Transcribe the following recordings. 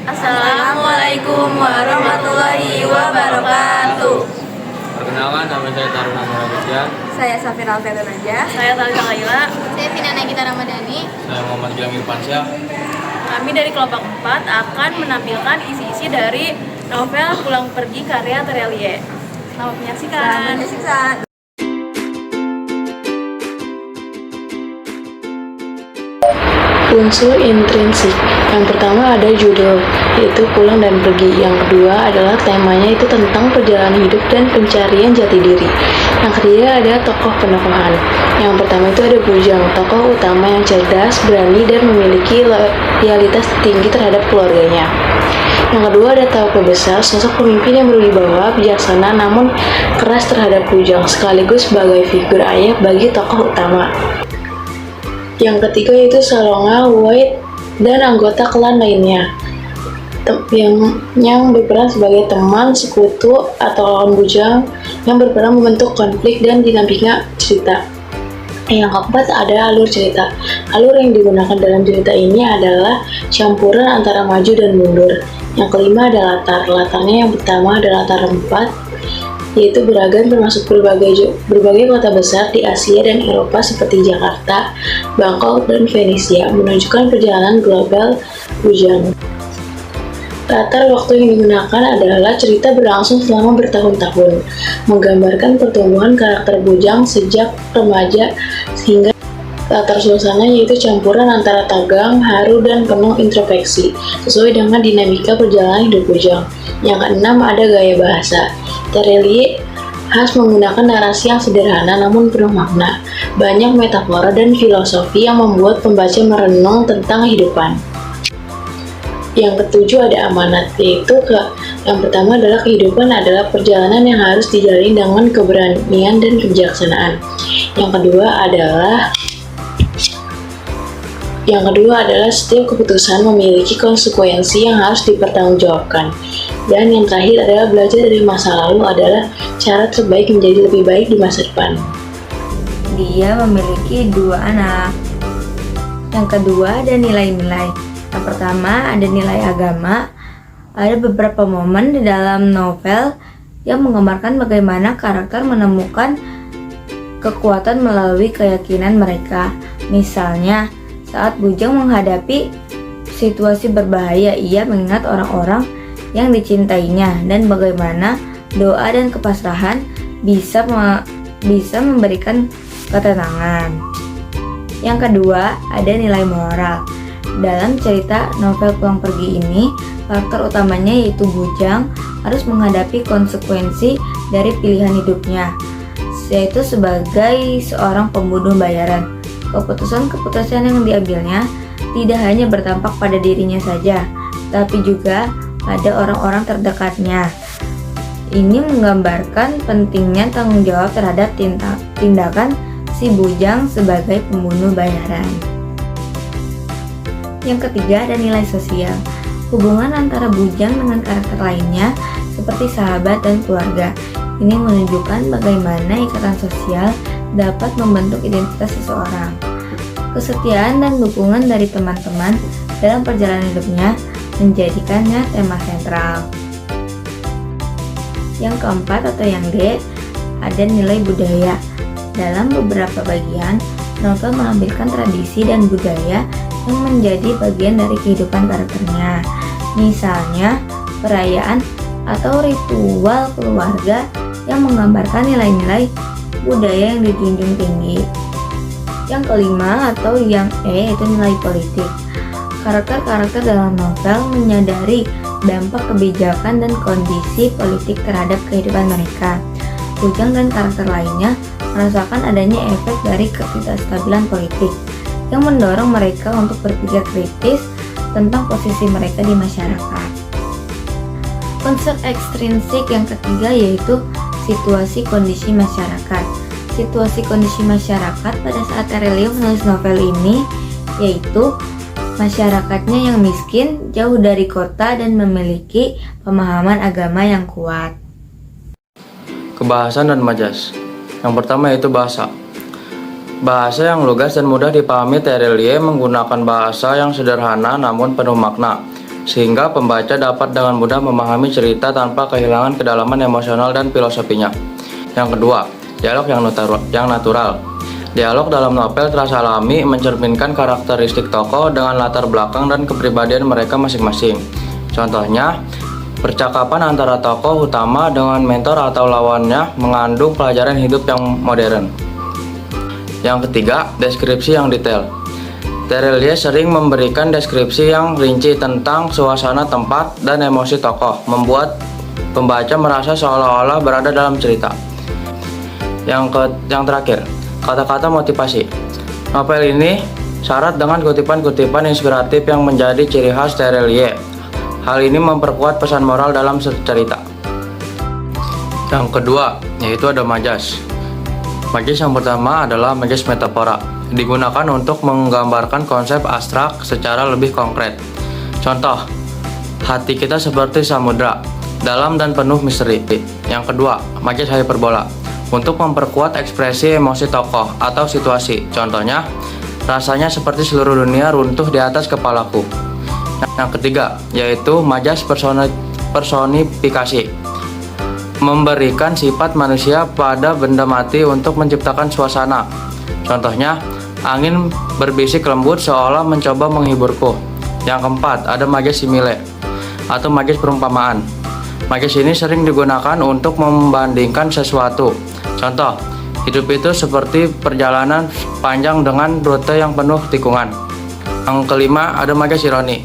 Assalamualaikum warahmatullahi wabarakatuh. Perkenalkan, nama saya Taruna Murabidjan. Saya Safira Alfiatun aja. Saya Talita Laila. Saya Vina Nagita Ramadhani. Saya Muhammad Gilang Irfansyah. Kami dari kelompok 4 akan menampilkan isi-isi dari novel Pulang Pergi karya Terelie. Selamat menyaksikan. menyaksikan. Unsur intrinsik. Yang pertama ada judul, yaitu Pulang dan Pergi. Yang kedua adalah temanya itu tentang perjalanan hidup dan pencarian jati diri. Yang ketiga ada tokoh-penokohan. Yang pertama itu ada Bujang, tokoh utama yang cerdas, berani, dan memiliki loyalitas tinggi terhadap keluarganya. Yang kedua ada Tauke Besar, sosok pemimpin yang berwibawa, bijaksana, namun keras terhadap Bujang, sekaligus sebagai figur ayah bagi tokoh utama. Yang ketiga yaitu Salonga, White, dan anggota klan lainnya yang berperan sebagai teman, sekutu, atau lawan Bujang yang berperan membentuk konflik dan dinamika cerita. Yang keempat ada alur cerita. Alur yang digunakan dalam cerita ini adalah campuran antara maju dan mundur. Yang kelima ada latar. Latarnya yang pertama ada latar 4, yaitu beragam termasuk berbagai kota besar di Asia dan Eropa seperti Jakarta, Bangkok, dan Venesia, menunjukkan perjalanan global Bujang. Latar waktu yang digunakan adalah cerita berlangsung selama bertahun-tahun, menggambarkan pertumbuhan karakter Bujang sejak remaja hingga latar suasana yaitu campuran antara tegang, haru, dan penuh introspeksi, sesuai dengan dinamika perjalanan hidup Bujang. Yang keenam ada gaya bahasa. Terelie khas menggunakan narasi yang sederhana namun penuh makna, banyak metafora dan filosofi yang membuat pembaca merenung tentang kehidupan. Yang ketujuh ada amanat, yaitu yang pertama adalah kehidupan adalah perjalanan yang harus dijalani dengan keberanian dan kebijaksanaan. Yang kedua adalah setiap keputusan memiliki konsekuensi yang harus dipertanggungjawabkan. Dan yang terakhir adalah belajar dari masa lalu adalah cara terbaik menjadi lebih baik di masa depan. Dia memiliki 2 anak. Yang kedua ada nilai-nilai. Yang pertama ada nilai agama. Ada beberapa momen di dalam novel yang menggambarkan bagaimana karakter menemukan kekuatan melalui keyakinan mereka. Misalnya, saat Bujang menghadapi situasi berbahaya, ia mengingat orang-orang yang dicintainya dan bagaimana doa dan kepasrahan bisa memberikan ketenangan. Yang kedua, ada nilai moral. Dalam cerita novel Pulang Pergi ini, karakter utamanya yaitu Bujang harus menghadapi konsekuensi dari pilihan hidupnya, yaitu sebagai seorang pembunuh bayaran. Keputusan-keputusan yang diambilnya tidak hanya berdampak pada dirinya saja, tapi juga pada orang-orang terdekatnya. Ini menggambarkan pentingnya tanggung jawab terhadap tindakan si Bujang sebagai pembunuh bayaran. Yang ketiga ada nilai sosial. Hubungan antara Bujang dengan karakter lainnya seperti sahabat dan keluarga. Ini menunjukkan bagaimana ikatan sosial dapat membentuk identitas seseorang. Kesetiaan dan dukungan dari teman-teman dalam perjalanan hidupnya menjadikannya tema sentral. Yang keempat atau yang D, ada nilai budaya. Dalam beberapa bagian, novel menampilkan tradisi dan budaya yang menjadi bagian dari kehidupan karakternya. Misalnya, perayaan atau ritual keluarga yang menggambarkan nilai-nilai budaya yang dijunjung tinggi. Yang kelima atau yang E itu nilai politik. Karakter-karakter dalam novel menyadari dampak kebijakan dan kondisi politik terhadap kehidupan mereka. Bujang dan karakter lainnya merasakan adanya efek dari ketidakstabilan politik yang mendorong mereka untuk berpikir kritis tentang posisi mereka di masyarakat. Konsep ekstrinsik yang ketiga yaitu situasi kondisi masyarakat. Situasi kondisi masyarakat pada saat Terelie menulis novel ini yaitu masyarakatnya yang miskin, jauh dari kota, dan memiliki pemahaman agama yang kuat. Kebahasan dan majas. Yang pertama yaitu bahasa. Bahasa yang lugas dan mudah dipahami. Terelie menggunakan bahasa yang sederhana namun penuh makna. sehingga pembaca dapat dengan mudah memahami cerita tanpa kehilangan kedalaman emosional dan filosofinya. Yang kedua, dialog yang natural. Dialog dalam novel terasa alami, mencerminkan karakteristik tokoh dengan latar belakang dan kepribadian mereka masing-masing. Contohnya, percakapan antara tokoh utama dengan mentor atau lawannya mengandung pelajaran hidup yang modern. Yang ketiga, deskripsi yang detail. Terelie sering memberikan deskripsi yang rinci tentang suasana tempat dan emosi tokoh, membuat pembaca merasa seolah-olah berada dalam cerita. Yang terakhir, kata-kata motivasi. Novel ini syarat dengan kutipan-kutipan inspiratif yang menjadi ciri khas Terelie. Hal ini memperkuat pesan moral dalam cerita. Yang kedua, yaitu ada majas. Majas yang pertama adalah majas metafora. Digunakan untuk menggambarkan konsep abstrak secara lebih konkret. Contoh, hati kita seperti samudra, dalam dan penuh misteri. Yang kedua, majas hiperbola. Untuk memperkuat ekspresi emosi tokoh atau situasi. Contohnya, rasanya seperti seluruh dunia runtuh di atas kepalaku. Yang ketiga, yaitu majas personifikasi. Memberikan sifat manusia pada benda mati untuk menciptakan suasana. Contohnya, angin berbisik lembut seolah mencoba menghiburku. Yang keempat, ada majas simile atau majas perumpamaan. Majas ini sering digunakan untuk membandingkan sesuatu. Contoh, hidup itu seperti perjalanan panjang dengan rute yang penuh tikungan. Yang kelima, ada majas ironi.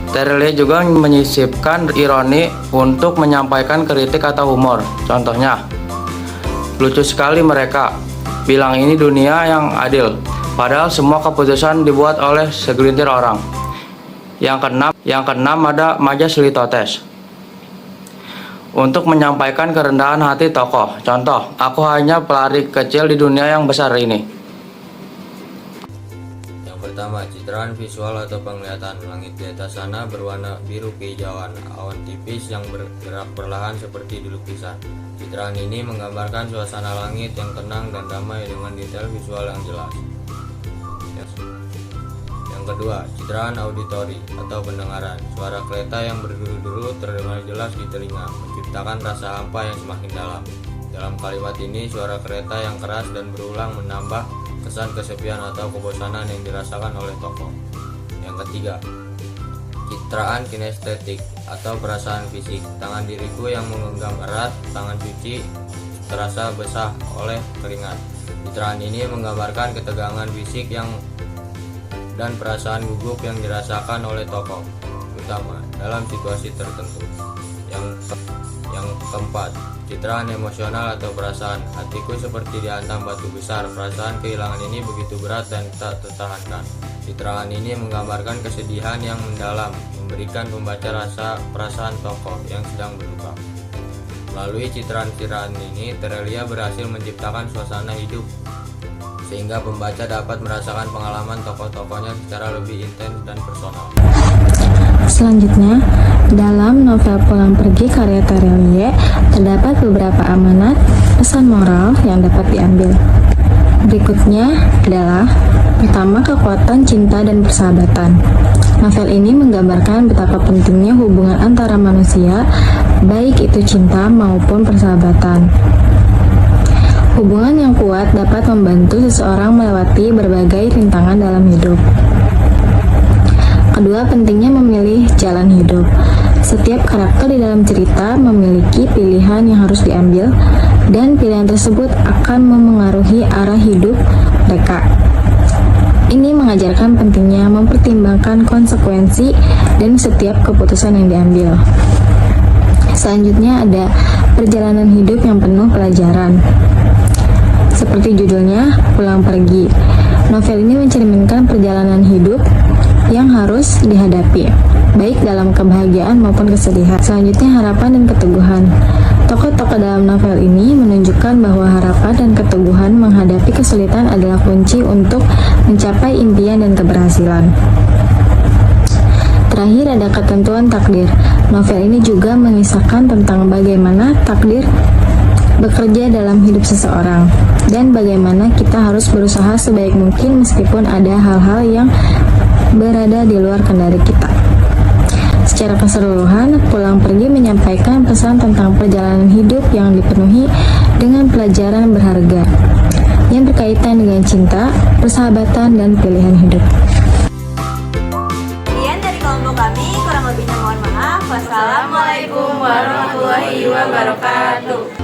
Terelie juga menyisipkan ironi untuk menyampaikan kritik atau humor. Contohnya, lucu sekali mereka, bilang ini dunia yang adil. Padahal semua keputusan dibuat oleh segelintir orang. Yang keenam ada majas litotes. Untuk menyampaikan kerendahan hati tokoh. Contoh, aku hanya pelari kecil di dunia yang besar ini. Yang pertama, citraan visual atau penglihatan. Langit di atas sana berwarna biru kehijauan, awan tipis yang bergerak perlahan seperti di lukisan. Citraan ini menggambarkan suasana langit yang tenang dan damai dengan detail visual yang jelas. Yang kedua, citraan auditori atau pendengaran. Suara kereta yang berduru-duru terdengar jelas di telinga, menciptakan rasa hampa yang semakin dalam. Dalam kalimat ini, suara kereta yang keras dan berulang menambah kesan kesepian atau kebosanan yang dirasakan oleh tokoh. Yang ketiga, citraan kinestetik atau perasaan fisik. Tangan diriku yang menggenggam erat, tangan suci terasa basah oleh keringat. Citraan ini menggambarkan ketegangan fisik dan perasaan gugup yang dirasakan oleh tokoh utama dalam situasi tertentu. Yang keempat, citraan emosional atau perasaan. Hatiku seperti dihantam batu besar. Perasaan kehilangan ini begitu berat dan tak tertahankan. Citraan ini menggambarkan kesedihan yang mendalam, memberikan pembaca rasa perasaan tokoh yang sedang berduka. Melalui citraan-citraan ini, Terelie berhasil menciptakan suasana hidup sehingga pembaca dapat merasakan pengalaman tokoh-tokohnya secara lebih intens dan personal. Selanjutnya, dalam novel Pulang Pergi karya Terelie terdapat beberapa amanat pesan moral yang dapat diambil. Berikutnya adalah pertama, kekuatan cinta dan persahabatan. Novel ini menggambarkan betapa pentingnya hubungan antara manusia, baik itu cinta maupun persahabatan. Hubungan yang kuat dapat membantu seseorang melewati berbagai rintangan dalam hidup. Kedua, pentingnya memilih jalan hidup. Setiap karakter di dalam cerita memiliki pilihan yang harus diambil, dan pilihan tersebut akan memengaruhi arah hidup mereka. Ini mengajarkan pentingnya mempertimbangkan konsekuensi dan setiap keputusan yang diambil. Selanjutnya ada perjalanan hidup yang penuh pelajaran. Seperti judulnya, Pulang Pergi. Novel ini mencerminkan perjalanan hidup yang harus dihadapi, baik dalam kebahagiaan maupun kesedihan. Selanjutnya, harapan dan keteguhan. Tokoh-tokoh dalam novel ini menunjukkan bahwa harapan dan keteguhan menghadapi kesulitan adalah kunci untuk mencapai impian dan keberhasilan. Terakhir ada ketentuan takdir. Novel ini juga mengisahkan tentang bagaimana takdir bekerja dalam hidup seseorang dan bagaimana kita harus berusaha sebaik mungkin meskipun ada hal-hal yang berada di luar kendali kita. Secara keseluruhan, Pulang Pergi menyampaikan pesan tentang perjalanan hidup yang dipenuhi dengan pelajaran berharga yang berkaitan dengan cinta, persahabatan, dan pilihan hidup. Sekian dari kelompok kami, kurang lebihnya mohon maaf. Wassalamualaikum warahmatullahi wabarakatuh.